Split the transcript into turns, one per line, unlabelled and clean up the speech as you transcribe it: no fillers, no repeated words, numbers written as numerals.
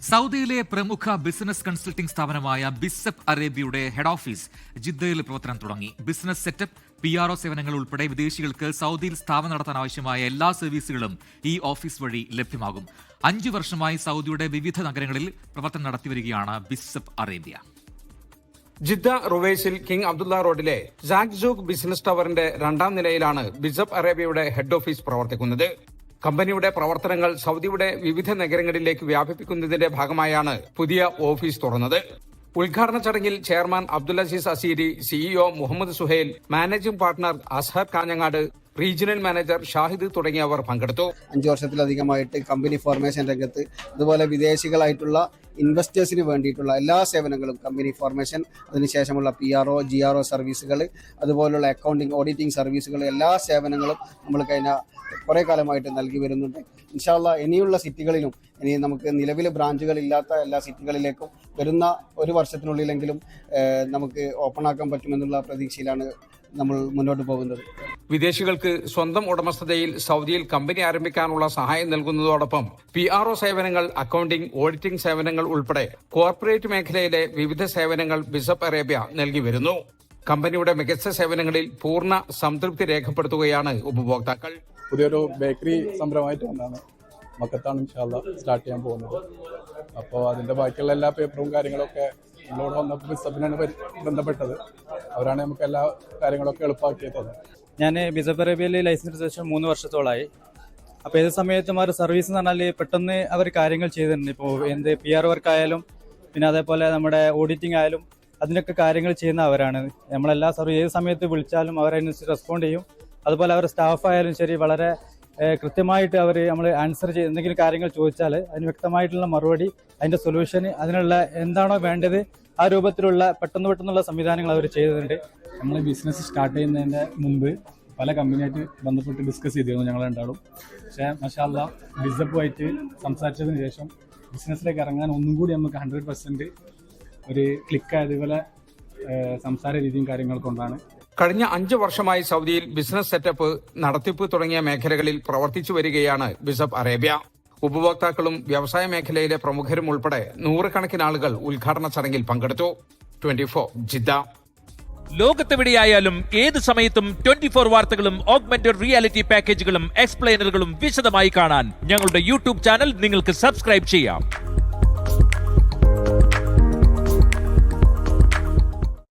സൗദിയിലെ പ്രമുഖ business consulting സ്ഥാപനമായ ബിസപ്പ് അറേബ്യയുടെ ഹെഡ് ഓഫീസ് ജിദ്ദയിൽ പ്രവർത്തനം തുടങ്ങി. ബിസിനസ് സെറ്റപ്പ്, PRO സേവനങ്ങൾ ഉൾപ്പെടെ വിദേശികൾക്ക് സൗദിയിൽ സ്ഥാപനം നടത്താൻ ആവശ്യമായ എല്ലാ സർവീസുകളും ഈ ഓഫീസ് വഴി ലഭ്യമാകും. 5 വർഷമായി സൗദിയുടെ വിവിധ നഗരങ്ങളിൽ പ്രവർത്തനം നടത്തിവരികയാണ് ബിസപ്പ് അറേബ്യ.
ജിദ്ദ റുവൈസിൽ കിങ് അബ്ദുള്ള റോഡിലെ സാക്സൂഖ് ബിസിനസ് ടവറിന്റെ 2ാം നിലയിലാണ് ബിസപ്പ് അറേബ്യയുടെ ഹെഡ് ഓഫീസ് പ്രവർത്തിക്കുന്നത്. കമ്പനിയുടെ പ്രവർത്തനങ്ങൾ സൗദിയുടെ വിവിധ നഗരങ്ങളിലേക്ക് വ്യാപിപ്പിക്കുന്നതിന്റെ ഭാഗമായാണ് പുതിയ ഓഫീസ് തുറന്നത്. ഉദ്ഘാടന ചടങ്ങിൽ chairman Abdul Aziz Asiri, CEO Muhammad Suhail, managing partner Azhar Kanhangad, regional manager Shahid തുടങ്ങിയവർ പങ്കെടുത്തു.
5 വർഷത്തിലധികമായിട്ട് കമ്പനി ഫോർമേഷൻ രംഗത്ത് അതുപോലെ വിദേശികളായിട്ടുള്ള ഇൻവെസ്റ്റേഴ്സിന് വേണ്ടിയിട്ടുള്ള എല്ലാ സേവനങ്ങളും കമ്പനി ഫോർമേഷൻ, അതിനുശേഷമുള്ള PRO, GRO സർവീസുകൾ, അതുപോലുള്ള അക്കൗണ്ടിംഗ്, ഓഡിറ്റിംഗ് സർവീസുകൾ, എല്ലാ സേവനങ്ങളും നമ്മൾ കഴിഞ്ഞ കുറേ കാലമായിട്ട് നൽകി വരുന്നുണ്ട്. ഇൻഷാ അല്ലാഹ് ഇനിയുള്ള സിറ്റികളിലും, ഇനി നമുക്ക് നിലവിൽ ബ്രാഞ്ചുകൾ ഇല്ലാത്ത എല്ലാ സിറ്റികളിലേക്കും വരുന്ന 1 വർഷത്തിനുള്ളിലെങ്കിലും നമുക്ക് ഓപ്പൺ ആക്കാൻ പറ്റുമെന്നുള്ള പ്രതീക്ഷയിലാണ് നമ്മൾ മുന്നോട്ട് പോകുന്നത്.
വിദേശികൾക്ക് സ്വന്തം ഉടമസ്ഥതയിൽ സൗദിയിൽ കമ്പനി ആരംഭിക്കാനുള്ള സഹായം നൽകുന്നതോടൊപ്പം PRO സേവനങ്ങൾ, അക്കൗണ്ടിംഗ്, ഓഡിറ്റിംഗ് സേവനങ്ങൾ ഉൾപ്പെടെ കോർപ്പറേറ്റ് മേഖലയിലെ വിവിധ സേവനങ്ങൾ ബിസപ്പ് അറേബ്യ നൽകി വരുന്നു. കമ്പനിയുടെ മികച്ച സേവനങ്ങളിൽ പൂർണ്ണ സംതൃപ്തി രേഖപ്പെടുത്തുകയാണ് ഉപഭോക്താക്കൾ.
പുതിയൊരു ബേക്കറി സംരംഭമായിട്ട് വന്നാണ് മക്കത്താണ് ഇൻഷാ അല്ലാഹ് സ്റ്റാർട്ട് ചെയ്യാൻ പോകുന്നത്. അപ്പോൾ അതിന്റെ ബാക്കിയുള്ള എല്ലാ പേപ്പറും കാര്യങ്ങളൊക്കെ നമ്മളോട് വന്നപ്പോൾ ബിസപ്പിനാണ് ബന്ധപ്പെട്ടത്. അവരാണ് നമുക്ക് എല്ലാ കാര്യങ്ങളൊക്കെ എളുപ്പമാക്കിയത്.
ഞാൻ ബിസപ്പ് അറേബ്യയിൽ ലൈസൻസ് എടുത്ത ശേഷം 3 വർഷത്തോളമായി. അപ്പോൾ ഏത് സമയത്തും അവർ സർവീസ് എന്ന് പറഞ്ഞാൽ പെട്ടെന്ന് അവർ കാര്യങ്ങൾ ചെയ്തിട്ടുണ്ട്. ഇപ്പോൾ PRO വർക്ക് ആയാലും, പിന്നെ അതേപോലെ നമ്മുടെ ഓഡിറ്റിംഗ് ആയാലും, അതിനൊക്കെ കാര്യങ്ങൾ ചെയ്യുന്ന അവരാണ്. നമ്മളെല്ലാ ഏത് സമയത്ത് വിളിച്ചാലും അവരതിനനുസരിച്ച് റെസ്പോണ്ട് ചെയ്യും. അതുപോലെ അവരുടെ സ്റ്റാഫ് ആയാലും ശരി, വളരെ കൃത്യമായിട്ട് നമ്മൾ ആൻസർ ചെയ്ത് എന്തെങ്കിലും കാര്യങ്ങൾ ചോദിച്ചാൽ അതിന് വ്യക്തമായിട്ടുള്ള മറുപടി, അതിന്റെ സൊല്യൂഷൻ, അതിനുള്ള എന്താണോ വേണ്ടത് ആ രൂപത്തിലുള്ള പെട്ടെന്നുള്ള സംവിധാനങ്ങൾ അവർ ചെയ്തിട്ടുണ്ട്.
നമ്മൾ ബിസിനസ് സ്റ്റാർട്ട് ചെയ്യുന്നതിന്റെ മുമ്പ് പല കമ്പനിയായിട്ട് ബന്ധപ്പെട്ട് ഡിസ്കസ് ചെയ്തിരുന്നു ഞങ്ങൾ രണ്ടാളും. പക്ഷേ മാഷാ അല്ലാഹ് ബിസപ്പുമായിട്ട് സംസാരിച്ചതിന് ശേഷം ബിസിനസ്സിലേക്ക് ഇറങ്ങാൻ ഒന്നും കൂടി നമുക്ക് 100% ഒരു ക്ലിക്കായത്. ഇതുപോലെ സംസാര രീതിയും കാര്യങ്ങൾ കൊണ്ടാണ്.
കഴിഞ്ഞ 5 വർഷമായി സൗദിയിൽ ബിസിനസ് സെറ്റപ്പ്, നടത്തിപ്പ് തുടങ്ങിയ മേഖലകളിൽ പ്രവർത്തിച്ചു വരികയാണ് ബിസപ്പ് അറേബ്യ. ഉപഭോക്താക്കളും വ്യവസായ മേഖലയിലെ പ്രമുഖരും ഉൾപ്പെടെ 100 കണക്കിന് ആളുകൾ ഉദ്ഘാടന ചടങ്ങിൽ പങ്കെടുത്തു. 24 ജിദ്ദ.
ലോകത്തെവിടെയായാലും ഏത് സമയത്തും 24 വാർത്തകളും ഓഗ്മെന്റഡ് റിയാലിറ്റി പാക്കേജുകളും എക്സ്പ്ലെയിനറുകളും വിശദമായി കാണാൻ ഞങ്ങളുടെ YouTube ചാനൽ നിങ്ങൾക്ക് സബ്സ്ക്രൈബ് ചെയ്യാം.